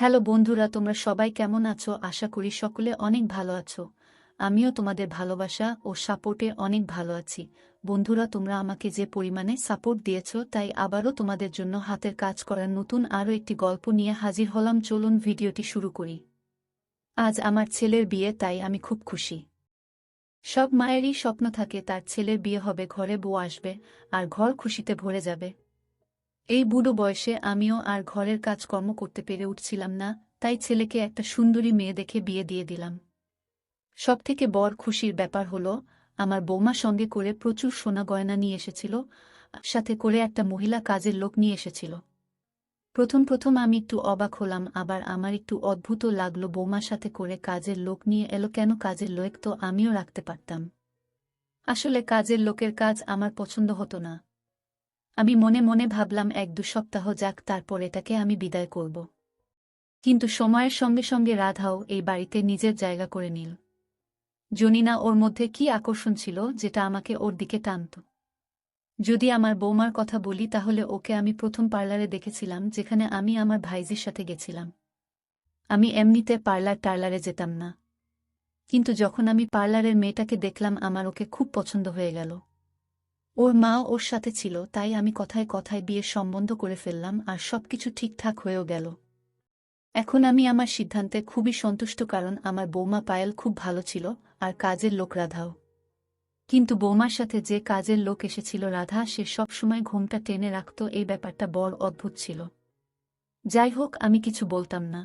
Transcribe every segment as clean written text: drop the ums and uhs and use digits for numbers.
Hello বন্ধুরা, তোমরা সবাই কেমন আছো? আশা করি সকলে অনেক ভালো আছো। আমিও তোমাদের ভালোবাসা ও সাপোর্টে অনেক ভালো আছি। বন্ধুরা, তোমরা আমাকে যে পরিমাণে সাপোর্ট দিয়েছো, তাই আবারও তোমাদের জন্য হাতের কাজ করার নতুন আরও একটি গল্প নিয়ে হাজির হলাম। চলুন ভিডিওটি শুরু করি। আজ আমার ছেলের বিয়ে, তাই আমি খুব খুশি। সব মায়েরই স্বপ্ন থাকে তার ছেলের বিয়ে হবে, ঘরে বউ আসবে, আর ঘর খুশিতে ভরে যাবে। এই বুড়ো বয়সে আমিও আর ঘরের কাজকর্ম করতে পেরে উঠছিলাম না, তাই ছেলেকে একটা সুন্দরী মেয়ে দেখে বিয়ে দিয়ে দিলাম। সবথেকে বড় খুশির ব্যাপার হলো, আমার বৌমা সঙ্গে করে প্রচুর সোনা গয়না নিয়ে এসেছিল, সাথে করে একটা মহিলা কাজের লোক নিয়ে এসেছিল। প্রথম প্রথম আমি একটু অবাক হলাম, আবার আমার একটু অদ্ভুত লাগলো। বৌমার সাথে করে কাজের লোক নিয়ে এলো কেন? কাজের লোক তো আমিও রাখতে পারতাম। আসলে কাজের লোকের কাজ আমার পছন্দ হতো না। আমি মনে মনে ভাবলাম ১-২ সপ্তাহ যাক, তারপর এটাকে আমি বিদায় করব। কিন্তু সময়ের সঙ্গে সঙ্গে রাধাও এই বাড়িতে নিজের জায়গা করে নিল। জানি না ওর মধ্যে কি আকর্ষণ ছিল যেটা আমাকে ওর দিকে টানত। যদি আমার বৌমার কথা বলি, তাহলে ওকে আমি প্রথম পার্লারে দেখেছিলাম, যেখানে আমি আমার ভাইজির সাথে গেছিলাম। আমি এমনিতে টার্লারে যেতাম না, কিন্তু যখন আমি পার্লারের মেয়েটাকে দেখলাম, আমার ওকে খুব পছন্দ হয়ে গেল। ওর মাও ওর সাথে ছিল, তাই আমি কথায় কথায় বিয়ের সম্বন্ধ করে ফেললাম, আর সবকিছু ঠিকঠাক হয়েও গেল। এখন আমি আমার সিদ্ধান্তে খুবই সন্তুষ্ট, কারণ আমার বৌমা পায়েল খুব ভালো ছিল, আর কাজের লোক রাধাও। কিন্তু বৌমার সাথে যে কাজের লোক এসেছিল রাধা, সে সব সময় ঘোমটা টেনে রাখত। এই ব্যাপারটা বড় অদ্ভুত ছিল। যাই হোক, আমি কিছু বলতাম না।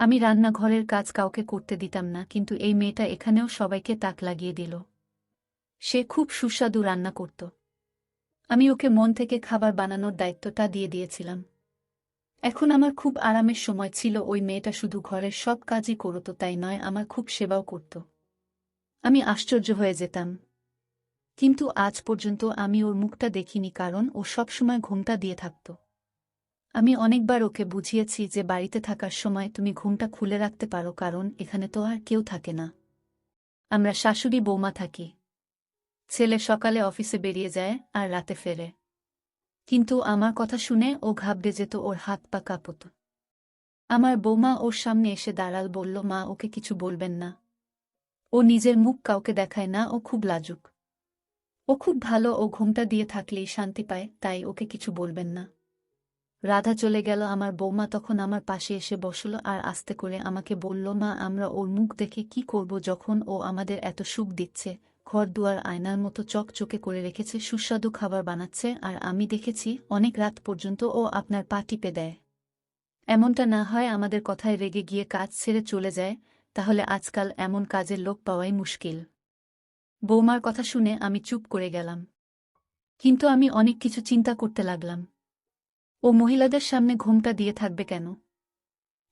আমি রান্নাঘরের কাজ কাউকে করতে দিতাম না, কিন্তু এই মেয়েটা এখানেও সবাইকে তাক লাগিয়ে দিল। সে খুব সুস্বাদু রান্না করত। আমি ওকে মন থেকে খাবার বানানোর দায়িত্বটা দিয়ে দিয়েছিলাম। এখন আমার খুব আরামের সময় ছিল। ওই মেয়েটা শুধু ঘরের সব কাজই করত তাই নয়, আমার খুব সেবাও করত। আমি আশ্চর্য হয়ে যেতাম। কিন্তু আজ পর্যন্ত আমি ওর মুখটা দেখিনি, কারণ ও সবসময় ঘোমটা দিয়ে থাকত। আমি অনেকবার ওকে বুঝিয়েছি যে বাড়িতে থাকার সময় তুমি ঘোমটা খুলে রাখতে পারো, কারণ এখানে তো আর কেউ থাকে না। আমরা শাশুড়ি বৌমা থাকি। ছেলে সকালে অফিসে বেরিয়ে যায় আর রাতে ফেরে। কিন্তু আমার কথা শুনে ও ঘাবড়ে যেত, ওর হাত পা কাঁপত। আমার বৌমা ওর সামনে এসে দাঁড়াল, বলল, মা, ওকে কিছু বলবেন না। ও নিজের মুখ কাউকে দেখায় না, ও খুব লাজুক। ও খুব ভালো, ও ঘোমটা দিয়ে থাকলেই শান্তি পায়, তাই ওকে কিছু বলবেন না। রাধা চলে গেল। আমার বৌমা তখন আমার পাশে এসে বসল আর আস্তে করে আমাকে বলল, মা, আমরা ওর মুখ দেখে কি করব, যখন ও আমাদের এত সুখ দিচ্ছে, ঘর দুয়ার আয়নার মতো চকচকে করে রেখেছে, সুস্বাদু খাবার বানাচ্ছে, আর আমি দেখেছি অনেক রাত পর্যন্ত ও আপনার পা টিপে দেয়। এমনটা না হয় আমাদের কথায় রেগে গিয়ে কাজ ছেড়ে চলে যায়, তাহলে আজকাল এমন কাজের লোক পাওয়াই মুশকিল। বৌমার কথা শুনে আমি চুপ করে গেলাম। কিন্তু আমি অনেক কিছু চিন্তা করতে লাগলাম। ও মহিলাদের সামনে ঘোমটা দিয়ে থাকবে কেন?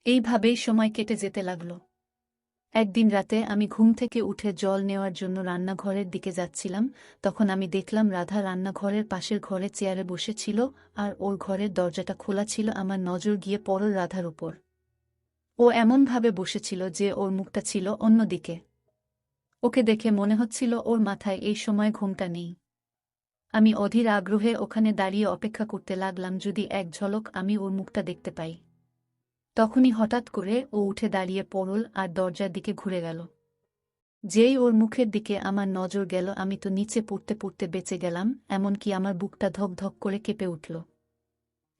এইভাবেই সময় কেটে যেতে লাগল। একদিন রাতে আমি ঘুম থেকে উঠে জল নেওয়ার জন্য রান্নাঘরের দিকে যাচ্ছিলাম, তখন আমি দেখলাম রাধা রান্নাঘরের পাশের ঘরে চেয়ারে বসেছিল, আর ওর ঘরের দরজাটা খোলা ছিল। আমার নজর গিয়ে পড়ল রাধার উপর। ও এমনভাবে বসেছিল যে ওর মুখটা ছিল অন্যদিকে। ওকে দেখে মনে হচ্ছিল ওর মাথায় এই সময় ঘোমটা নেই। আমি অধীর আগ্রহে ওখানে দাঁড়িয়ে অপেক্ষা করতে লাগলাম, যদি এক ঝলক আমি ওর মুখটা দেখতে পাই। তখনই হঠাৎ করে ও উঠে দাঁড়িয়ে পড়ল আর দরজার দিকে ঘুরে গেল। যেই ওর মুখের দিকে আমার নজর গেল, আমি তো নিচে পড়তে পড়তে বেঁচে গেলাম, এমনকি আমার বুকটা ধক ধক করে কেঁপে উঠল।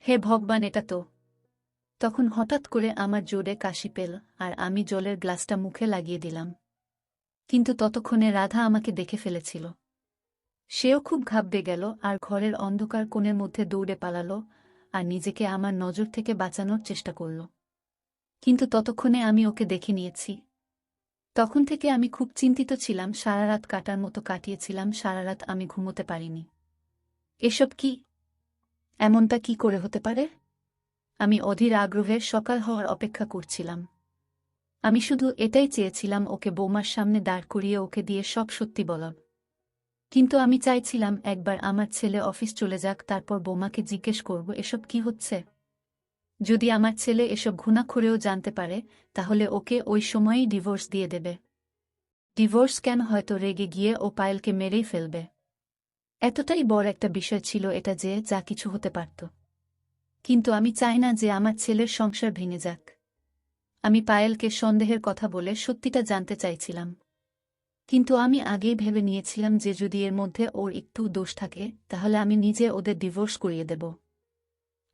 হে ভগবান, এটা তো! তখন হঠাৎ করে আমার জোরে কাশি পেল, আর আমি জলের গ্লাসটা মুখে লাগিয়ে দিলাম। কিন্তু ততক্ষণে রাধা আমাকে দেখে ফেলেছিল। সেও খুব ঘাবড়ে গেল আর ঘরের অন্ধকার কোণের মধ্যে দৌড়ে পালাল, আর নিজেকে আমার নজর থেকে বাঁচানোর চেষ্টা করল। কিন্তু ততক্ষণে আমি ওকে দেখে নিয়েছি। তখন থেকে আমি খুব চিন্তিত ছিলাম, সারা রাত কাটার মতো কাটিয়েছিলাম, সারা রাত আমি ঘুমোতে পারিনি। এসব কি? এমনটা কি করে হতে পারে? আমি অধীর আগ্রহে সকাল হওয়ার অপেক্ষা করছিলাম। আমি শুধু এটাই চেয়েছিলাম, ওকে বৌমার সামনে দাঁড় করিয়ে ওকে দিয়ে সব সত্যি বলার। কিন্তু আমি চাইছিলাম একবার আমার ছেলে অফিস চলে যাক, তারপর বৌমাকে জিজ্ঞেস করব এসব কি হচ্ছে। যদি আমার ছেলে এসব ঘুণাক্ষরেও জানতে পারে, তাহলে ওকে ওই সময়েই ডিভোর্স দিয়ে দেবে। ডিভোর্স কেন, হয়তো রেগে গিয়ে ও পায়েলকে মেরেই ফেলবে। এতটাই বড় একটা বিষয় ছিল এটা যে যা কিছু হতে পারত। কিন্তু আমি চাই না যে আমার ছেলের সংসার ভেঙে যাক। আমি পায়েলকে সন্দেহের কথা বলে সত্যিটা জানতে চাইছিলাম। কিন্তু আমি আগেই ভেবে নিয়েছিলাম যে যদি এর মধ্যে ওর একটু দোষ থাকে তাহলে আমি নিজে ওদের ডিভোর্স করিয়ে দেব।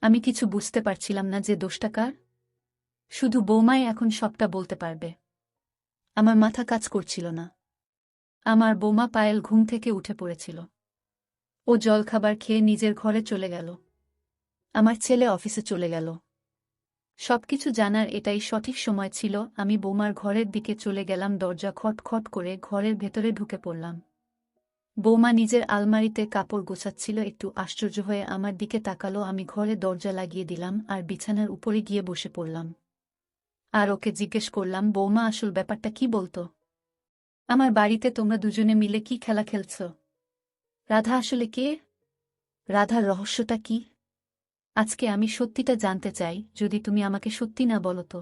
আমি কিছু বুঝতে পারছিলাম না যে দোষটা কার। শুধু বৌমাই এখন সবটা বলতে পারবে। আমার মাথা কাজ করছিল না। আমার বৌমা পায়েল ঘুম থেকে উঠে পড়েছিল। ও জলখাবার খেয়ে নিজের ঘরে চলে গেল। আমার ছেলে অফিসে চলে গেল। সবকিছু জানার এটাই সঠিক সময় ছিল। আমি বৌমার ঘরের দিকে চলে গেলাম, দরজা খটখট করে ঘরের ভেতরে ঢুকে পড়লাম। বৌমা নিজের আলমারিতে কাপড় গোছাচ্ছিল, একটু আশ্চর্য হয়ে আমার দিকে তাকালো। আমি ঘরে দরজা লাগিয়ে দিলাম আর বিছানার উপরে গিয়ে বসে পড়লাম। আর ওকে জিজ্ঞেস করলাম, বৌমা আসল ব্যাপারটা কি বলতো? আমার বাড়িতে তোমরা দুজনে মিলে কি খেলা খেলছ? রাধা আসলে কে? রাধার রহস্যটা কি? আজকে আমি সত্যিটা জানতে চাই। যদি তুমি আমাকে সত্যি না বলো তো।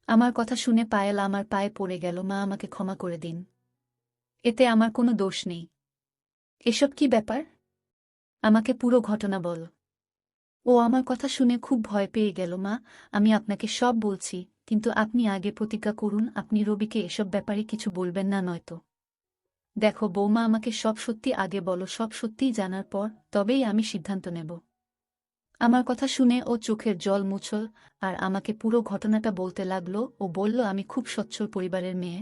আমার কথা শুনে পায়েল আমার পায়ে পড়ে গেল। মা, আমাকে ক্ষমা করে দিন। এতে আমার কোনো দোষ নেই। এসব কি ব্যাপার? আমাকে পুরো ঘটনা বল। ও আমার কথা শুনে খুব ভয় পেয়ে গেল। মা, আমি আপনাকে সব বলছি, কিন্তু আপনি আগে প্রতিজ্ঞা করুন আপনি রবিকে এসব ব্যাপারে কিছু বলবেন না, নয়তো। দেখো বৌমা, আমাকে সব সত্যি আগে বলো। সব সত্যিই জানার পর তবেই আমি সিদ্ধান্ত নেব। আমার কথা শুনে ও চোখের জল মুছল আর আমাকে পুরো ঘটনাটা বলতে লাগলো। ও বলল, আমি খুব সচ্ছল পরিবারের মেয়ে।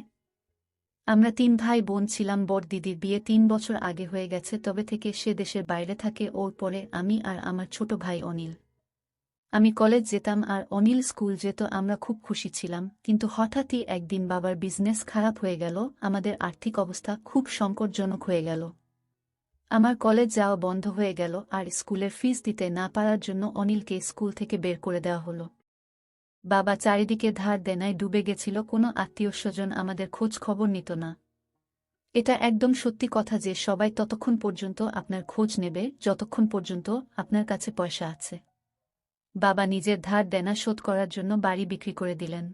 আমরা 3 ভাই বোন ছিলাম। বড় দিদির বিয়ে 3 বছর আগে হয়ে গেছে, তবে থেকে সে দেশের বাইরে থাকে। ওর পরে আমি আর আমার ছোট ভাই অনিল। আমি কলেজ যেতাম আর অনিল স্কুল যেত। আমরা খুব খুশি ছিলাম, কিন্তু হঠাৎই একদিন বাবার বিজনেস খারাপ হয়ে গেল। আমাদের আর্থিক অবস্থা খুব সংকটজনক হয়ে গেল। আমার কলেজ যাওয়া বন্ধ হয়ে গেল আর স্কুলের ফিস দিতে না পারার জন্য অনিলকে স্কুল থেকে বের করে দেওয়া হলো। বাবা চারিদিকে ধার দেনায় ডুবে গেছিল। কোনো আত্মীয়স্বজন আমাদের খোঁজ খবর নিত না। এটা একদম সত্যি কথা যে সবাই ততক্ষণ পর্যন্ত আপনার খোঁজ নেবে যতক্ষণ পর্যন্ত আপনার কাছে পয়সা আছে। বাবা নিজের ধার দেনা শোধ করার জন্য বাড়ি বিক্রি করে দিলেন।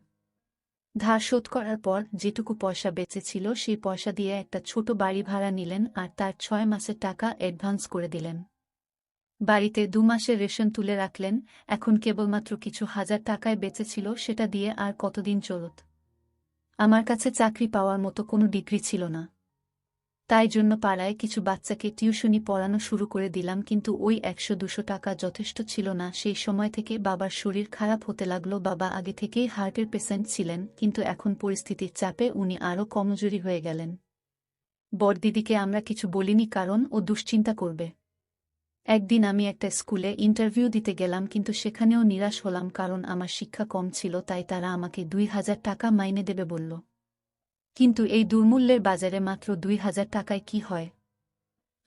ধার শোধ করার পর যেটুকু পয়সা বেঁচেছিল সেই পয়সা দিয়ে একটা ছোট বাড়ি ভাড়া নিলেন আর তার 6 মাসের টাকা অ্যাডভান্স করে দিলেন। বাড়িতে 2 মাসের রেশন তুলে রাখলেন। এখন কেবলমাত্র কিছু হাজার টাকায় বেঁচেছিল, সেটা দিয়ে আর কতদিন চলত। আমার কাছে চাকরি পাওয়ার মতো কোনো ডিগ্রি ছিল না। তাই জন্য পাড়ায় কিছু বাচ্চাকে টিউশনি পড়ানো শুরু করে দিলাম, কিন্তু ওই 100-200 টাকা যথেষ্ট ছিল না। সেই সময় থেকে বাবার শরীর খারাপ হতে লাগলো। বাবা আগে থেকেই হার্টের পেশেন্ট ছিলেন, কিন্তু এখন পরিস্থিতির চাপে উনি আরও কমজোরি হয়ে গেলেন। বড়দিদিকে আমরা কিছু বলিনি, কারণ ও দুশ্চিন্তা করবে। একদিন আমি একটা স্কুলে ইন্টারভিউ দিতে গেলাম, কিন্তু সেখানেও নিরাশ হলাম, কারণ আমার শিক্ষা কম ছিল। তাই তারা আমাকে 2000 টাকা মাইনে দেবে বলল। কিন্তু এই দুর্মূল্যের বাজারে মাত্র 2000 টাকায় কি হয়?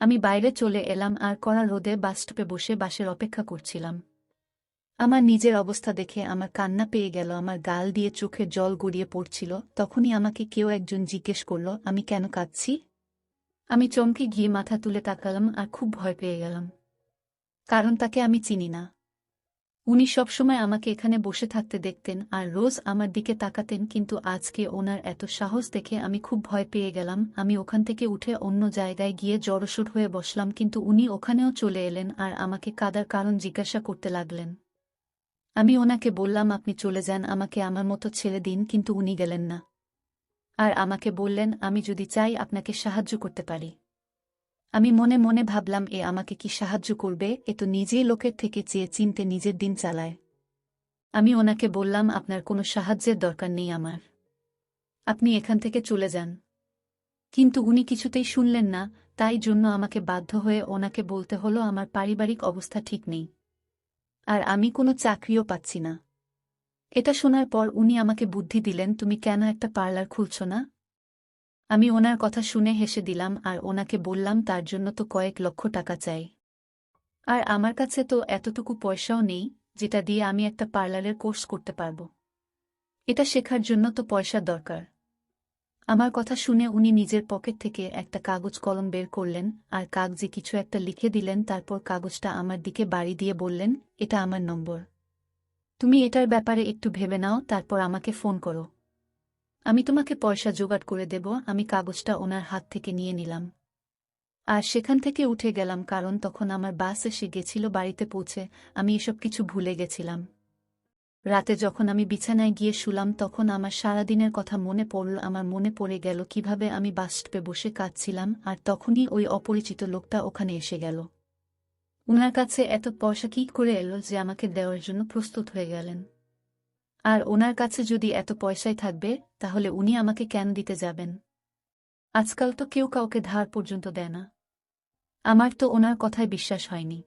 আমি বাইরে চলে এলাম আর কড়া রোদে বাসস্টপে বসে বাসের অপেক্ষা করছিলাম। আমার নিজের অবস্থা দেখে আমার কান্না পেয়ে গেল। আমার গাল দিয়ে চোখের জল গড়িয়ে পড়ছিল। তখনই আমাকে কেউ একজন জিজ্ঞেস করল, আমি কেন কাঁদছি? আমি চমকে গিয়ে মাথা তুলে তাকালাম আর খুব ভয় পেয়ে গেলাম, কারণ তাকে আমি চিনি না। উনি সবসময় আমাকে এখানে বসে থাকতে দেখতেন আর রোজ আমার দিকে তাকাতেন, কিন্তু আজকে ওনার এত সাহস দেখে আমি খুব ভয় পেয়ে গেলাম। আমি ওখান থেকে উঠে অন্য জায়গায় গিয়ে জড়সড় হয়ে বসলাম, কিন্তু উনি ওখানেও চলে এলেন আর আমাকে কাদার কারণ জিজ্ঞাসা করতে লাগলেন। আমি ওনাকে বললাম, আপনি চলে যান, আমাকে আমার মতো ছেড়ে দিন, কিন্তু উনি গেলেন না। আর আমাকে বললেন, আমি যদি চাই আপনাকে সাহায্য করতে পারি। আমি মনে মনে ভাবলাম, এ আমাকে কি সাহায্য করবে? এ তো নিজেই লোকের থেকে চেয়ে চিনতে নিজের দিন চালায়। আমি ওনাকে বললাম, আপনার কোনো সাহায্যের দরকার নেই আমার। আপনি এখান থেকে চলে যান। কিন্তু উনি কিছুতেই শুনলেন না। তাই জন্য আমাকে বাধ্য হয়ে ওনাকে বলতে হলো, আমার পারিবারিক অবস্থা ঠিক নেই আর আমি কোনো চাকরিও পাচ্ছি না। এটা শোনার পর উনি আমাকে বুদ্ধি দিলেন, তুমি কেন একটা পার্লার খুলছ না? আমি ওনার কথা শুনে হেসে দিলাম আর ওনাকে বললাম, তার জন্য তো কয়েক লক্ষ টাকা চাই। আর আমার কাছে তো এতটুকু পয়সাও নেই যেটা দিয়ে আমি একটা পার্লারের কোর্স করতে পারব। এটা শেখার জন্য তো পয়সার দরকার। আমার কথা শুনে উনি নিজের পকেট থেকে একটা কাগজ কলম বের করলেন আর কাগজে কিছু একটা লিখে দিলেন। তারপর কাগজটা আমার দিকে বাড়ি দিয়ে বললেন, এটা আমার নম্বর। তুমি এটার ব্যাপারে একটু ভেবে নাও, তারপর আমাকে ফোন করো। আমি তোমাকে পয়সা জোগাড় করে দেব। আমি কাগজটা ওনার হাত থেকে নিয়ে নিলাম আর সেখান থেকে উঠে গেলাম, কারণ তখন আমার বাস এসে গেছিল। বাড়িতে পৌঁছে আমি এসব কিছু ভুলে গেছিলাম। রাতে যখন আমি বিছানায় গিয়ে শুলাম তখন আমার সারাদিনের কথা মনে পড়ল। আমার মনে পড়ে গেল কিভাবে আমি বাস স্টপে বসে কাঁদছিলাম, আর তখনই ওই অপরিচিত লোকটা ওখানে এসে গেল। উনার কাছে এত পয়সা কী করে এলো যে আমাকে দেওয়ার জন্য প্রস্তুত হয়ে গেলেন? আর ওনার কাছে যদি এত পয়সাই থাকবে, তাহলে উনি আমাকে কেন দিতে যাবেন? আজকাল তো কেউ কাউকে ধার পর্যন্ত দেয় না। আমার তো ওনার কথায় বিশ্বাস হয়নি।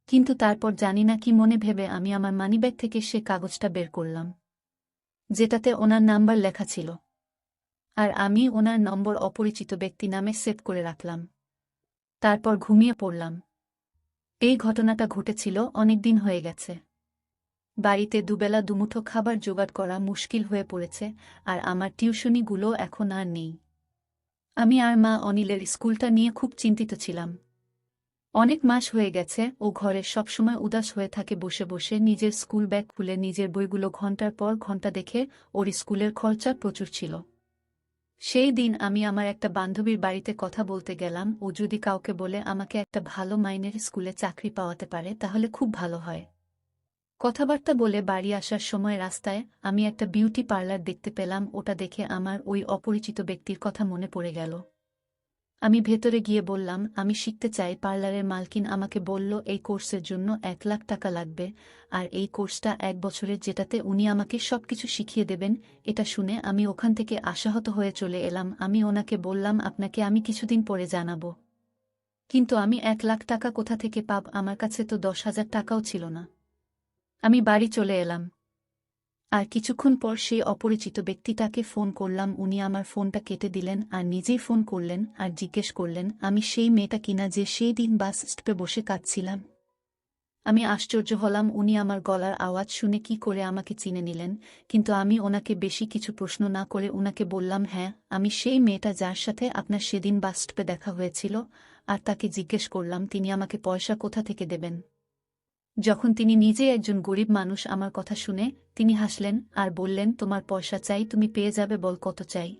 কিন্তু তারপর জানি না কি মনে ভেবে আমি আমার মানিব্যাগ থেকে সে কাগজটা বের করলাম, যেটাতে ওনার নাম্বার লেখা ছিল। আর আমি ওনার নম্বর অপরিচিত ব্যক্তি নামে সেভ করে রাখলাম। তারপর ঘুমিয়ে পড়লাম। এই ঘটনাটা ঘটেছিল অনেকদিন হয়ে গেছে। বাড়িতে দুবেলা দুমুঠো খাবার জোগাড় করা মুশকিল হয়ে পড়েছে, আর আমার টিউশনিগুলো এখন আর নেই। আমি আর মা অনিলের স্কুলটা নিয়ে খুব চিন্তিত ছিলাম। অনেক মাস হয়ে গেছে ও ঘরে সবসময় উদাস হয়ে থাকে বসে বসে, নিজের স্কুল ব্যাগ খুলে নিজের বইগুলো ঘন্টার পর ঘন্টা দেখে। ওর স্কুলের খরচা প্রচুর ছিল। সেই দিন আমি আমার একটা বান্ধবীর বাড়িতে কথা বলতে গেলাম। ও যদি কাউকে বলে আমাকে একটা ভালো মাইনের স্কুলে চাকরি পাওয়াতে পারে তাহলে খুব ভালো হয়। কথাবার্তা বলে বাড়ি আসার সময় রাস্তায় আমি একটা বিউটি পার্লার দেখতে পেলাম। ওটা দেখে আমার ওই অপরিচিত ব্যক্তির কথা মনে পড়ে গেল। আমি ভেতরে গিয়ে বললাম, আমি শিখতে চাই। পার্লারের মালকিন আমাকে বলল এই কোর্সের জন্য 1 লাখ টাকা লাগবে, আর এই কোর্সটা 1 বছরের, যেটাতে উনি আমাকে সবকিছু শিখিয়ে দেবেন। এটা শুনে আমি ওখান থেকে আশাহত হয়ে চলে এলাম। আমি ওনাকে বললাম, আপনাকে আমি কিছুদিন পরে জানাবো। কিন্তু আমি 1 লাখ টাকা কোথা থেকে পাব? আমার কাছে তো 10,000 টাকাও ছিল না। আমি বাড়ি চলে এলাম। আর কিছুক্ষণ পর সেই অপরিচিত ব্যক্তিটাকে ফোন করলাম। উনি আমার ফোনটা কেটে দিলেন আর নিজেই ফোন করলেন আর জিজ্ঞেস করলেন আমি সেই মেয়েটা কিনা যে সেই দিন বাস স্টপে বসে কাঁদছিলাম। আমি আশ্চর্য হলাম। উনি আমার গলার আওয়াজ শুনে কি করে আমাকে চিনে নিলেন। কিন্তু আমি ওনাকে বেশি কিছু প্রশ্ন না করে উনাকে বললাম, হ্যাঁ, আমি সেই মেয়েটা যার সাথে আপনার সেদিন বাস স্টপে দেখা হয়েছিল। আর তাকে জিজ্ঞেস করলাম তিনি আমাকে পয়সা কোথা থেকে দেবেন। যখন তিনি নিজে একজন গরিব মানুষ, আমার কথা শুনে তিনি হাসলেন আর বললেন, তোমার পয়সা চাই, তুমি পেয়ে যাবে, বল কত চাই।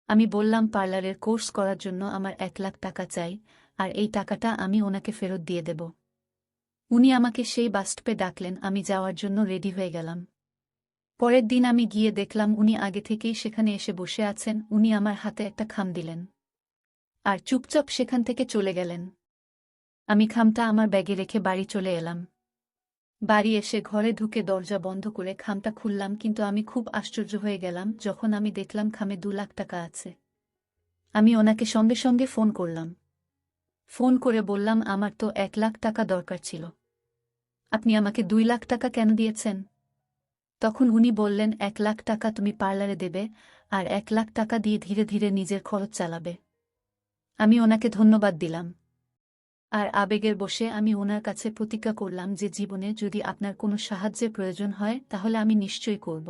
আমি বললাম, পার্লারের কোর্স করার জন্য আমার 1 লাখ টাকা চাই, আর এই টাকাটা আমি ওনাকে ফেরত দিয়ে দেব। উনি আমাকে সেই বাসস্টপে ডাকলেন। আমি যাওয়ার জন্য রেডি হয়ে গেলাম। পরের দিন আমি গিয়ে দেখলাম উনি আগে থেকেই সেখানে এসে বসে আছেন। উনি আমার হাতে একটা খাম দিলেন আর চুপচাপ সেখান থেকে চলে গেলেন। আমি খামটা আমার ব্যাগে রেখে বাড়ি চলে এলাম। বাড়ি এসে ঘরে ঢুকে দরজা বন্ধ করে খামটা খুললাম, কিন্তু আমি খুব আশ্চর্য হয়ে গেলাম যখন আমি দেখলাম খামে 2 লাখ টাকা আছে। আমি ওনাকে সঙ্গে সঙ্গে ফোন করলাম। ফোন করে বললাম, আমার তো 1 লাখ টাকা দরকার ছিল। আপনি আমাকে 2 লাখ টাকা কেন দিয়েছেন? তখন উনি বললেন, 1 লাখ টাকা তুমি পার্লারে দেবে, আর 1 লাখ টাকা দিয়ে ধীরে ধীরে নিজের খরচ চালাবে। আমি ওনাকে ধন্যবাদ দিলাম। আর আবেগের বশে আমি ওনার কাছে প্রতিজ্ঞা করলাম যে জীবনে যদি আপনার কোনো সাহায্যের প্রয়োজন হয় তাহলে আমি নিশ্চয়ই করব।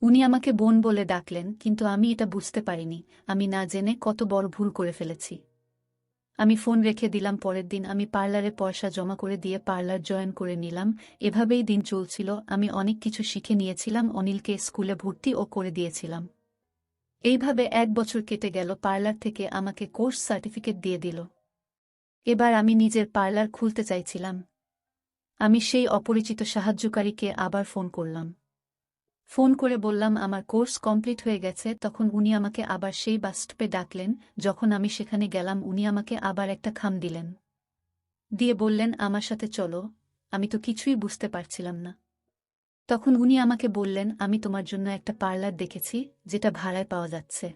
উনি আমাকে বোন বলে ডাকলেন, কিন্তু আমি এটা বুঝতে পারিনি আমি না জেনে কত বড় ভুল করে ফেলেছি। আমি ফোন রেখে দিলাম। পরের দিন আমি পার্লারে পয়সা জমা করে দিয়ে পার্লার জয়েন করে নিলাম। এভাবেই দিন চলছিল। আমি অনেক কিছু শিখে নিয়েছিলাম, অনিলকে স্কুলে ভর্তিও করে দিয়েছিলাম। এইভাবে 1 বছর কেটে গেল। পার্লার থেকে আমাকে কোর্স সার্টিফিকেট দিয়ে দিল। এবার আমি নিজের পার্লার খুলতে চাইছিলাম। আমি সেই অপরিচিত সাহায্যকারীকে আবার ফোন করলাম। ফোন করে বললাম আমার কোর্স কমপ্লিট হয়ে গেছে। তখন উনি আমাকে আবার সেই বাসস্টপে ডাকলেন। যখন আমি সেখানে গেলাম উনি আমাকে আবার একটা খাম দিলেন, দিয়ে বললেন, আমার সাথে চলো। আমি তো কিছুই বুঝতে পারছিলাম না। তখন উনি আমাকে বললেন, আমি তোমার জন্য একটা পার্লার দেখেছি, যেটা ভাড়ায় পাওয়া যাচ্ছে।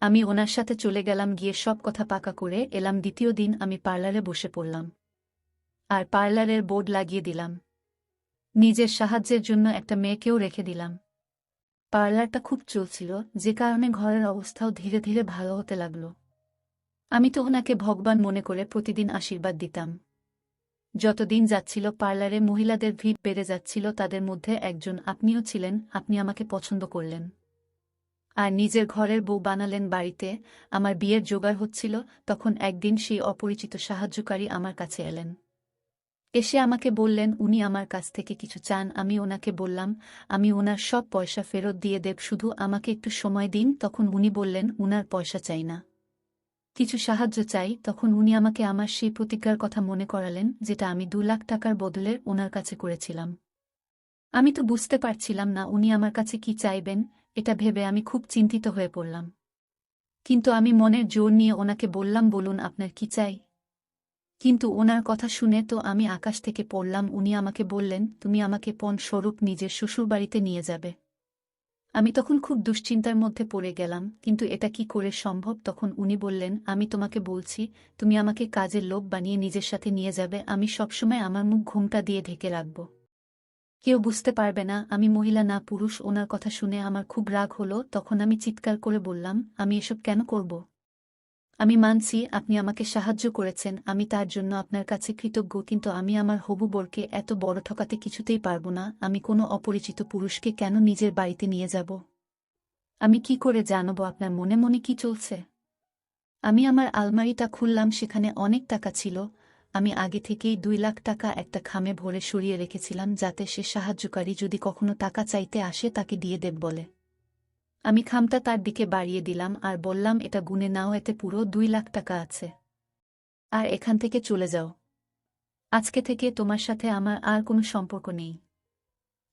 আমি ওনার সাথে চলে গেলাম, গিয়ে সব কথা পাকা করে এলাম। দ্বিতীয় দিন আমি পার্লারে বসে পড়লাম আর পার্লারের বোর্ড লাগিয়ে দিলাম। নিজের সাহায্যের জন্য একটা মেয়েকেও রেখে দিলাম। পার্লারটা খুব চলছিল, যে কারণে ঘরের অবস্থাও ধীরে ধীরে ভালো হতে লাগল। আমি তো ওনাকে ভগবান মনে করে প্রতিদিন আশীর্বাদ দিতাম। যতদিন যাচ্ছিল পার্লারে মহিলাদের ভিড় বেড়ে যাচ্ছিল। তাদের মধ্যে একজন আপনিও ছিলেন। আপনি আমাকে পছন্দ করলেন আর নিজের ঘরের বউ বানালেন বাড়িতে। আমার বিয়ের জোগাড় হচ্ছিল। তখন একদিন সেই অপরিচিত সাহায্যকারী আমার কাছে এলেন। এসে আমাকে বললেন উনি আমার কাছ থেকে কিছু চান। আমি ওনাকে বললাম আমি ওনার সব পয়সা ফেরত দিয়ে দেব, শুধু আমাকে একটু সময় দিন। তখন উনি বললেন উনার পয়সা চাই না, কিছু সাহায্য চাই। তখন উনি আমাকে আমার সেই প্রতিজ্ঞার কথা মনে করালেন, যেটা আমি 2 লাখ টাকার বদলে ওনার কাছে করেছিলাম। আমি তো বুঝতে পারছিলাম না উনি আমার কাছে কি চাইবেন, এটা ভেবে আমি খুব চিন্তিত হয়ে পড়লাম। কিন্তু আমি মনের জোর নিয়ে ওনাকে বললাম, বলুন আপনার কি চাই। কিন্তু ওনার কথা শুনে তো আমি আকাশ থেকে পড়লাম। উনি আমাকে বললেন, তুমি আমাকে পণ স্বরূপ নিজের শ্বশুরবাড়িতে নিয়ে যাবে। আমি তখন খুব দুশ্চিন্তার মধ্যে পড়ে গেলাম, কিন্তু এটা কি করে সম্ভব। তখন উনি বললেন, আমি তোমাকে বলছি, তুমি আমাকে কাজের লোক বানিয়ে নিজের সাথে নিয়ে যাবে। আমি সবসময় আমার মুখ ঘোমটা দিয়ে ঢেকে রাখব, কেউ বুঝতে পারবে না আমি মহিলা না পুরুষ। ওনার কথা শুনে আমার খুব রাগ হলো। তখন আমি চিৎকার করে বললাম, আমি এসব কেন করব। আমি মানছি আপনি আমাকে সাহায্য করেছেন, আমি তার জন্য আপনার কাছে কৃতজ্ঞ, কিন্তু আমি আমার হবু বরকে এত বড় ঠকাতে কিছুতেই পারব না। আমি কোনো অপরিচিত পুরুষকে কেন নিজের বাড়িতে নিয়ে যাব। আমি কি করে জানব আপনার মনে মনে কি চলছে। আমি আমার আলমারিটা খুললাম, সেখানে অনেক টাকা ছিল। আমি আগে থেকেই 2 লাখ টাকা একটা খামে ভরে সরিয়ে রেখেছিলাম, যাতে সে সাহায্যকারী যদি কখনো টাকা চাইতে আসে তাকে দিয়ে দেব বলে। আমি খামটা তার দিকে বাড়িয়ে দিলাম আর বললাম, এটা গুনে নাও, এতে পুরো 2 লাখ টাকা আছে। আর এখান থেকে চলে যাও। আজকে থেকে তোমার সাথে আমার আর কোনো সম্পর্ক নেই।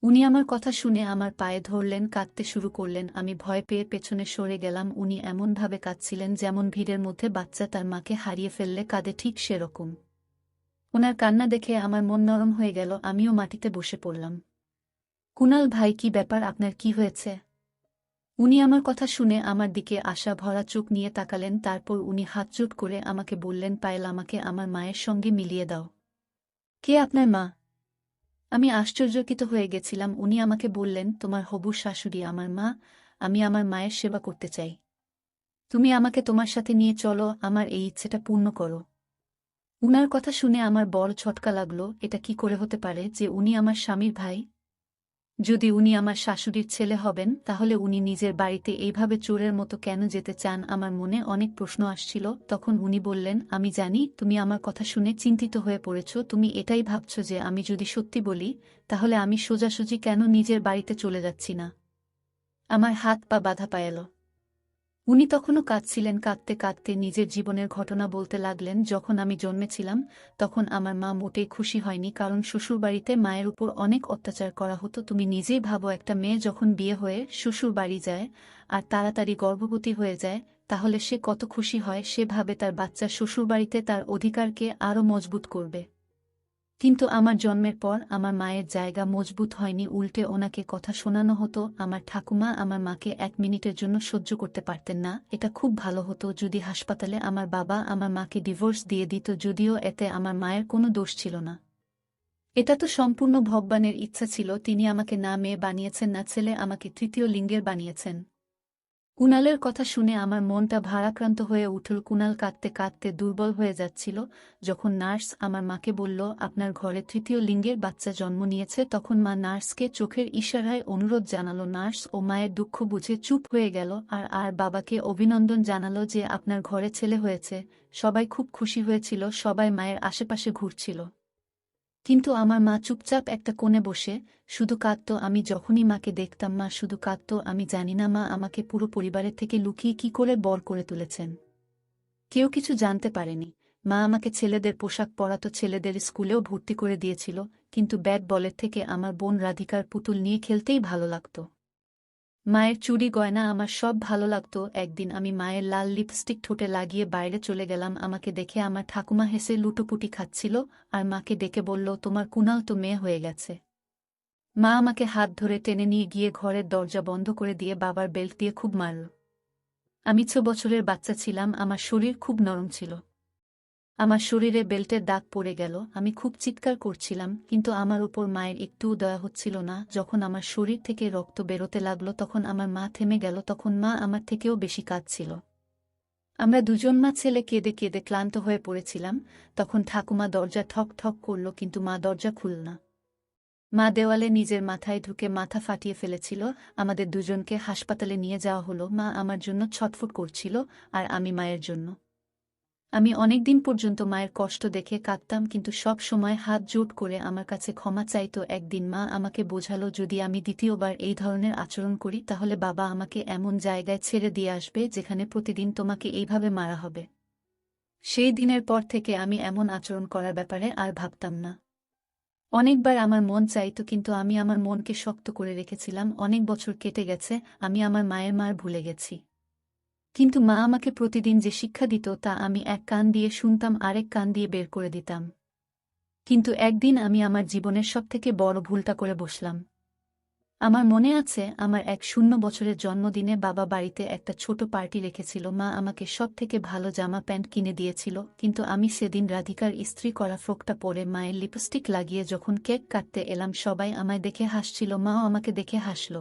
উনি আমার কথা শুনে আমার পায়ে ধরলেন, কাঁদতে শুরু করলেন। আমি ভয় পেয়ে পেছনে সরে গেলাম। উনি এমনভাবে কাঁদছিলেন যেমন ভিড়ের মধ্যে বাচ্চা তার মাকে হারিয়ে ফেললে কাঁদে, ঠিক সেরকম। ওনার কান্না দেখে আমার মন নরম হয়ে গেল। আমিও মাটিতে বসে পড়লাম। কুনাল ভাই, কি ব্যাপার, আপনার কি হয়েছে। উনি আমার কথা শুনে আমার দিকে আশা ভরা চোখ নিয়ে তাকালেন। তারপর উনি হাতজোড় করে আমাকে বললেন, পায়েল, আমাকে আমার মায়ের সঙ্গে মিলিয়ে দাও। কে আপনার মা। আমি আশ্চর্যকিত হয়ে গেছিলাম। উনি আমাকে বললেন, তোমার হবু শাশুড়ি আমার মা। আমি আমার মায়ের সেবা করতে চাই। তুমি আমাকে তোমার সাথে নিয়ে চলো, আমার এই ইচ্ছেটা পূর্ণ করো। উনার কথা শুনে আমার বড় ছটকা লাগলো। এটা কি করে হতে পারে যে উনি আমার স্বামীর ভাই। যদি উনি আমার শাশুড়ির ছেলে হবেন, তাহলে উনি নিজের বাড়িতে এইভাবে চোরের মতো কেন যেতে চান। আমার মনে অনেক প্রশ্ন আসছিল। তখন উনি বললেন, আমি জানি তুমি আমার কথা শুনে চিন্তিত হয়ে পড়েছ। তুমি এটাই ভাবছ যে আমি যদি সত্যি বলি, তাহলে আমি সোজাসুজি কেন নিজের বাড়িতে চলে যাচ্ছি না। আমার হাত পা বাধা পায়াল। উনি তখনও কাঁদছিলেন। কাঁদতে কাঁদতে নিজের জীবনের ঘটনা বলতে লাগলেন। যখন আমি জন্মেছিলাম, তখন আমার মা মোটেই খুশি হয়নি, কারণ শ্বশুরবাড়িতে মায়ের উপর অনেক অত্যাচার করা হতো। তুমি নিজেই ভাবো, একটা মেয়ে যখন বিয়ে হয়ে শ্বশুর বাড়ি যায় আর তাড়াতাড়ি গর্ভবতী হয়ে যায়, তাহলে সে কত খুশি হয়। সে ভাবে তার বাচ্চা শ্বশুরবাড়িতে তার অধিকারকে আরও মজবুত করবে। কিন্তু আমার জন্মের পর আমার মায়ের জায়গা মজবুত হয়নি, উল্টে ওনাকে কথা শোনানো হতো। আমার ঠাকুমা আমার মাকে 1 মিনিটের জন্য সহ্য করতে পারতেন না। এটা খুব ভালো হতো যদি হাসপাতালে আমার বাবা আমার মাকে ডিভোর্স দিয়ে দিত, যদিও এতে আমার মায়ের কোনো দোষ ছিল না। এটা তো সম্পূর্ণ ভগবানের ইচ্ছা ছিল। তিনি আমাকে না মেয়ে বানিয়েছেন না ছেলে, আমাকে তৃতীয় লিঙ্গের বানিয়েছেন। কুণালের কথা শুনে আমার মনটা ভারাক্রান্ত হয়ে উঠল। কুণাল কাঁদতে কাঁদতে দুর্বল হয়ে যাচ্ছিল। যখন নার্স আমার মাকে বলল, আপনার ঘরে তৃতীয় লিঙ্গের বাচ্চা জন্ম নিয়েছে, তখন মা নার্সকে চোখের ইশারায় অনুরোধ জানালো। নার্স ও মায়ের দুঃখ বুঝে চুপ হয়ে গেল আর আর বাবাকে অভিনন্দন জানালো যে আপনার ঘরে ছেলে হয়েছে। সবাই খুব খুশি হয়েছিল, সবাই মায়ের আশেপাশে ঘুরছিল। কিন্তু আমার মা চুপচাপ একটা কোণে বসে শুধু কাঁদত। আমি যখনই মাকে দেখতাম, মা শুধু কাঁদত। আমি জানি না মা আমাকে পুরো পরিবারের থেকে লুকিয়ে কি করে বর করে তুলেছেন। কেউ কিছু জানতে পারেনি। মা আমাকে ছেলেদের পোশাক পরাতো, ছেলেদের স্কুলেও ভর্তি করে দিয়েছিল, কিন্তু ব্যাট বলের থেকে আমার বোন রাধিকার পুতুল নিয়ে খেলতেই ভালো লাগত। মায়ের চুড়ি গয়না আমার সব ভালো লাগত। একদিন আমি মায়ের লাল লিপস্টিক ঠোঁটে লাগিয়ে বাইরে চলে গেলাম। আমাকে দেখে আমার ঠাকুমা হেসে লুটোপুটি খাচ্ছিল আর মাকে ডেকে বলল, তোমার কুণাল তো মেয়ে হয়ে গেছে। মা আমাকে হাত ধরে টেনে নিয়ে গিয়ে ঘরের দরজা বন্ধ করে দিয়ে বাবার বেল্ট দিয়ে খুব মারল। আমি 6 বছরের বাচ্চা ছিলাম, আমার শরীর খুব নরম ছিল। আমার শরীরে বেল্টের দাগ পড়ে গেল। আমি খুব চিৎকার করছিলাম, কিন্তু আমার উপর মায়ের একটুও দয়া হচ্ছিল না। যখন আমার শরীর থেকে রক্ত বেরোতে লাগলো, তখন আমার মা থেমে গেল। তখন মা আমার থেকেও বেশি কাঁদছিল। আমরা দুজন মা ছেলে কেঁদে কেঁদে ক্লান্ত হয়ে পড়েছিলাম। তখন ঠাকুমা দরজা ঠক ঠক করল, কিন্তু মা দরজা খুলল না। মা দেওয়ালে নিজের মাথায় ঢুকে মাথা ফাটিয়ে ফেলেছিল। আমাদের দুজনকে হাসপাতালে নিয়ে যাওয়া হলো। মা আমার জন্য ছটফট করছিল আর আমি মায়ের জন্য। আমি অনেকদিন পর্যন্ত মায়ের কষ্ট দেখে কাঁদতাম, কিন্তু সব সময় হাত জোট করে আমার কাছে ক্ষমা চাইত। একদিন মা আমাকে বোঝালো, যদি আমি দ্বিতীয়বার এই ধরনের আচরণ করি, তাহলে বাবা আমাকে এমন জায়গায় ছেড়ে দিয়ে আসবে যেখানে প্রতিদিন তোমাকে এইভাবে মারা হবে। সেই দিনের পর থেকে আমি এমন আচরণ করার ব্যাপারে আর ভাবতাম না। অনেকবার আমার মন চাইতো কিন্তু আমি আমার মনকে শক্ত করে রেখেছিলাম। অনেক বছর কেটে গেছে, আমি আমার মায়ের মার ভুলে গেছি। কিন্তু মা আমাকে প্রতিদিন যে শিক্ষা দিত তা আমি এক কান দিয়ে শুনতাম, আরেক কান দিয়ে বের করে দিতাম। কিন্তু একদিন আমি আমার জীবনের সবথেকে বড় ভুলটা করে বসলাম। আমার মনে আছে, আমার ১ বছরের জন্মদিনে বাবা বাড়িতে একটা ছোট পার্টি রেখেছিল। মা আমাকে সবথেকে ভালো জামা প্যান্ট কিনে দিয়েছিল, কিন্তু আমি সেদিন রাধিকার ইস্ত্রি করা ফ্রকটা পরে মায়ের লিপস্টিক লাগিয়ে যখন কেক কাটতে এলাম, সবাই আমায় দেখে হাসছিল, মাও আমাকে দেখে হাসল।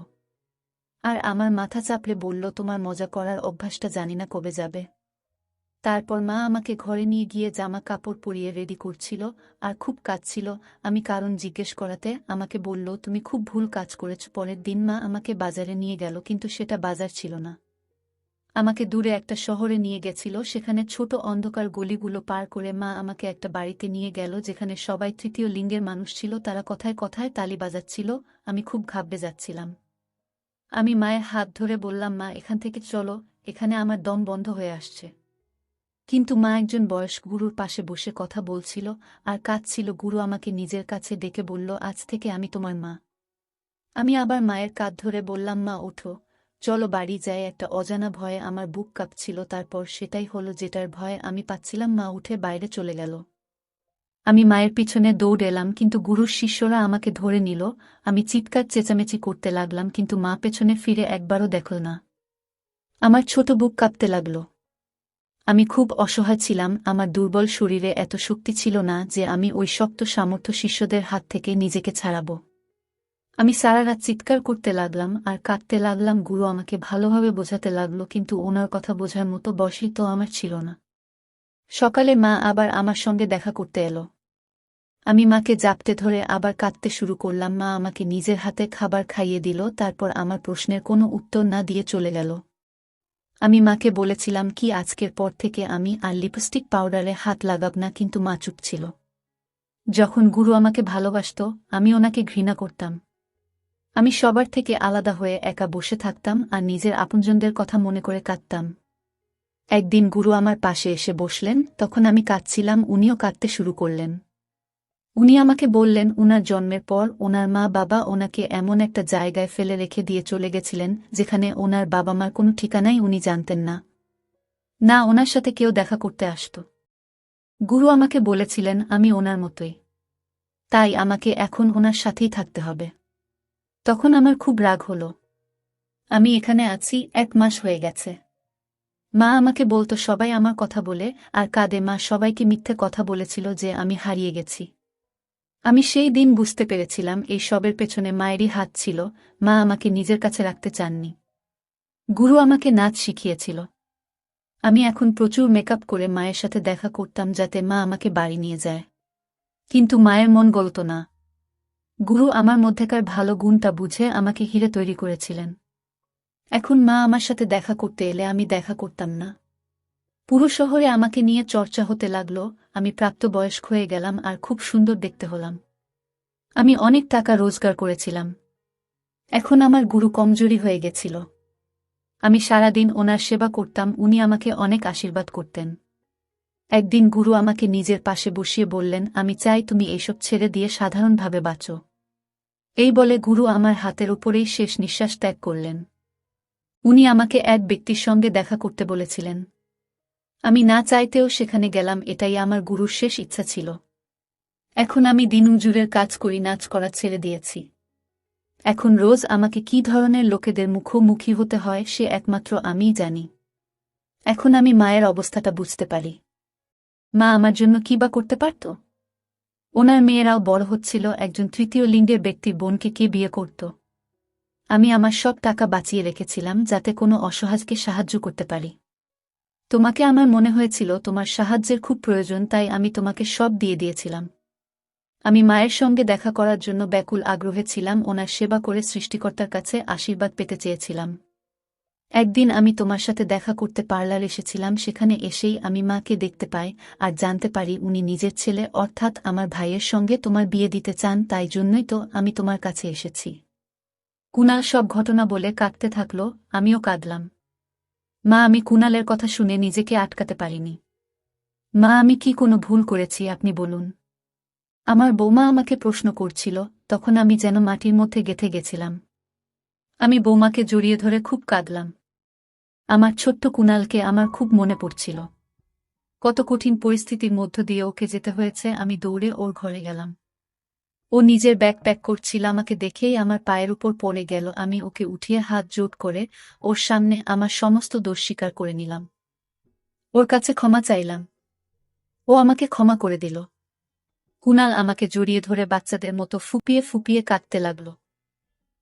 আর আমার মাথা চাপড়ে বলল, তোমার মজা করার অভ্যাসটা জানি না কবে যাবে। তারপর মা আমাকে ঘরে নিয়ে গিয়ে জামা কাপড় পরিয়ে রেডি করছিল, আর খুব কাঁদছিল। আমি কারণ জিজ্ঞেস করাতে আমাকে বলল, তুমি খুব ভুল কাজ করেছ। পরের দিন মা আমাকে বাজারে নিয়ে গেল, কিন্তু সেটা বাজার ছিল না। আমাকে দূরে একটা শহরে নিয়ে গেছিল। সেখানে ছোট অন্ধকার গলিগুলো পার করে মা আমাকে একটা বাড়িতে নিয়ে গেল, যেখানে সবাই তৃতীয় লিঙ্গের মানুষ ছিল। তারা কথায় কথায় তালি বাজাচ্ছিল। আমি খুব ঘাবড়ে যাচ্ছিলাম। আমি মায়ের হাত ধরে বললাম, মা, এখান থেকে চলো, এখানে আমার দম বন্ধ হয়ে আসছে। কিন্তু মা একজন বয়স্ক গুরুর পাশে বসে কথা বলছিল আর কাঁদছিল। গুরু আমাকে নিজের কাছে ডেকে বলল, আজ থেকে আমি তোমার মা। আমি আবার মায়ের কাঁধ ধরে বললাম, মা, ওঠো, চলো বাড়ি যাই। একটা অজানা ভয়ে আমার বুক কাঁপছিল। তারপর সেটাই হলো যেটার ভয় আমি পাচ্ছিলাম। মা উঠে বাইরে চলে গেল। আমি মায়ের পিছনে দৌড় এলাম, কিন্তু গুরুর শিষ্যরা আমাকে ধরে নিল। আমি চিৎকার চেঁচামেচি করতে লাগলাম, কিন্তু মা পেছনে ফিরে একবারও দেখল না। আমার ছোট বুক কাঁপতে লাগল। আমি খুব অসহায় ছিলাম। আমার দুর্বল শরীরে এত শক্তি ছিল না যে আমি ওই শক্ত সামর্থ্য শিষ্যদের হাত থেকে নিজেকে ছাড়াব। আমি সারা রাত চিৎকার করতে লাগলাম আর কাঁদতে লাগলাম। গুরু আমাকে ভালোভাবে বোঝাতে লাগলো, কিন্তু ওনার কথা বোঝার মতো বয়সই তো আমার ছিল না। সকালে মা আবার আমার সঙ্গে দেখা করতে এলো। আমি মাকে জাপটে ধরে আবার কাঁদতে শুরু করলাম। মা আমাকে নিজের হাতে খাবার খাইয়ে দিল, তারপর আমার প্রশ্নের কোনো উত্তর না দিয়ে চলে গেল। আমি মাকে বলেছিলাম কি আজকের পর থেকে আমি আর লিপস্টিক পাউডারে হাত লাগাব না, কিন্তু মা চুপ ছিল। যখন গুরু আমাকে ভালোবাসত, আমি ওনাকে ঘৃণা করতাম। আমি সবার থেকে আলাদা হয়ে একা বসে থাকতাম আর নিজের আপনজনদের কথা মনে করে কাঁদতাম। একদিন গুরু আমার পাশে এসে বসলেন, তখন আমি কাঁদছিলাম। উনিও কাঁদতে শুরু করলেন। উনি আমাকে বললেন, উনার জন্মের পর ওনার মা বাবা ওনাকে এমন একটা জায়গায় ফেলে রেখে দিয়ে চলে গেছিলেন যেখানে ওনার বাবা মার কোনো ঠিকানাই উনি জানতেন না। না ওনার সাথে কেউ দেখা করতে আসত। গুরু আমাকে বলেছিলেন আমি ওনার মতোই, তাই আমাকে এখন ওনার সাথেই থাকতে হবে। তখন আমার খুব রাগ হল। আমি এখানে আছি 1 মাস হয়ে গেছে। মা আমাকে বলতো সবাই আমার কথা বলে আর কাঁদে। মা সবাইকে মিথ্যে কথা বলেছিল যে আমি হারিয়ে গেছি। আমি সেই দিন বুঝতে পেরেছিলাম এই সবের পেছনে মায়েরই হাত ছিল। মা আমাকে নিজের কাছে রাখতে চাননি। গুরু আমাকে নাচ শিখিয়েছিল। আমি এখন প্রচুর মেকআপ করে মায়ের সাথে দেখা করতাম যাতে মা আমাকে বাড়ি নিয়ে যায়। কিন্তু মায়ের মন গলত না। গুরু আমার মধ্যেকার ভালো গুণটা বুঝে আমাকে হিরে তৈরি করেছিলেন। এখন মা আমার সাথে দেখা করতে এলে আমি দেখা করতাম না। পুরো শহরে আমাকে নিয়ে চর্চা হতে লাগল। আমি প্রাপ্তবয়স্ক হয়ে গেলাম আর খুব সুন্দর দেখতে হলাম। আমি অনেক টাকা রোজগার করেছিলাম। এখন আমার গুরু কমজোরি হয়ে গেছিল। আমি সারাদিন ওনার সেবা করতাম। উনি আমাকে অনেক আশীর্বাদ করতেন। একদিন গুরু আমাকে নিজের পাশে বসিয়ে বললেন, আমি চাই তুমি এইসব ছেড়ে দিয়ে সাধারণভাবে বাঁচো। এই বলে গুরু আমার হাতের উপরেই শেষ নিঃশ্বাস ত্যাগ করলেন। উনি আমাকে এক ব্যক্তির সঙ্গে দেখা করতে বলেছিলেন। আমি না চাইতেও সেখানে গেলাম। এটাই আমার গুরুর শেষ ইচ্ছা ছিল। এখন আমি দিনমজুরের কাজ করি, নাচ করা ছেড়ে দিয়েছি। এখন রোজ আমাকে কী ধরনের লোকেদের মুখোমুখি হতে হয় সে একমাত্র আমিই জানি। এখন আমি মায়ের অবস্থাটা বুঝতে পারি। মা আমার জন্য কী বা করতে পারত? ওনার মেয়েরাও বড় হচ্ছিল। একজন তৃতীয় লিঙ্গের ব্যক্তির বোনকে কে বিয়ে করত? আমি আমার সব টাকা বাঁচিয়ে রেখেছিলাম যাতে কোনো অসহায়কে সাহায্য করতে পারি। তোমাকে আমার মনে হয়েছিল তোমার সাহায্যের খুব প্রয়োজন, তাই আমি তোমাকে সব দিয়ে দিয়েছিলাম। আমি মায়ের সঙ্গে দেখা করার জন্য ব্যাকুল আগ্রহে ছিলাম। ওনার সেবা করে সৃষ্টিকর্তার কাছে আশীর্বাদ পেতে চেয়েছিলাম। একদিন আমি তোমার সাথে দেখা করতে পার্লার এসেছিলাম। সেখানে এসেই আমি মাকে দেখতে পাই আর জানতে পারি উনি নিজের ছেলে অর্থাৎ আমার ভাইয়ের সঙ্গে তোমার বিয়ে দিতে চান। তাই জন্যই তো আমি তোমার কাছে এসেছি। কুনাল সব ঘটনা বলে কাঁদতে থাকল। আমিও কাঁদলাম। মা, আমি কুনালের কথা শুনে নিজেকে আটকাতে পারিনি। মা, আমি কি কোনো ভুল করেছি আপনি বলুন। আমার বৌমা আমাকে প্রশ্ন করছিল, তখন আমি যেন মাটির মধ্যে গেঁথে গেছিলাম। আমি বৌমাকে জড়িয়ে ধরে খুব কাঁদলাম। আমার ছোট্ট কুণালকে আমার খুব মনে পড়ছিল। কত কঠিন পরিস্থিতির মধ্য দিয়ে ওকে যেতে হয়েছে। আমি দৌড়ে ওর ঘরে গেলাম। ও নিজের ব্যাগ প্যাক করছিল, আমাকে দেখেই আমার পায়ের উপর পড়ে গেল। আমি ওকে উঠিয়ে হাত জোট করে ওর সামনে আমার সমস্ত দোষ স্বীকার করে নিলাম। ওর কাছে ক্ষমা চাইলাম। ও আমাকে ক্ষমা করে দিল। কুণাল আমাকে জড়িয়ে ধরে বাচ্চাদের মতো ফুপিয়ে ফুপিয়ে কাঁদতে লাগল।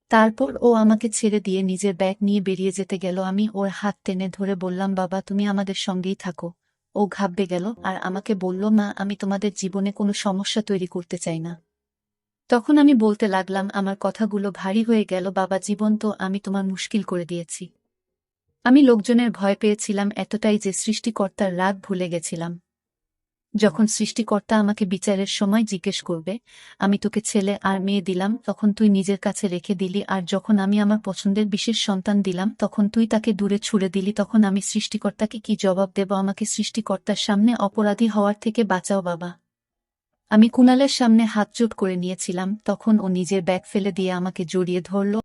তারপর ও আমাকে ছেড়ে দিয়ে নিজের ব্যাগ নিয়ে বেরিয়ে যেতে গেল। আমি ওর হাত টেনে ধরে বললাম, বাবা তুমি আমাদের সঙ্গেই থাকো। ও ঘাবড়ে গেল আর আমাকে বলল, মা আমি তোমাদের জীবনে কোনো সমস্যা তৈরি করতে চাই না। তখন আমি বলতে লাগলাম, আমার কথাগুলো ভারী হয়ে গেল, বাবা জীবন তো আমি তোমার মুশকিল করে দিয়েছি। আমি লোকজনের ভয় পেয়েছিলাম এতটাই যে সৃষ্টিকর্তার রাগ ভুলে গেছিলাম। যখন সৃষ্টিকর্তা আমাকে বিচারের সময় জিজ্ঞেস করবে, আমি তোকে ছেলে আর মেয়ে দিলাম, তখন তুই নিজের কাছে রেখে দিলি, আর যখন আমি আমার পছন্দের বিশেষ সন্তান দিলাম তখন তুই তাকে দূরে ছুড়ে দিলি, তখন আমি সৃষ্টিকর্তাকে কি জবাব দেব? আমাকে সৃষ্টিকর্তার সামনে অপরাধী হওয়ার থেকে বাঁচাও বাবা। আমি কুণালের সামনে হাতজোট করে নিয়েছিলাম, তখন ও নিজের ব্যাগ ফেলে দিয়ে আমাকে জড়িয়ে ধরল।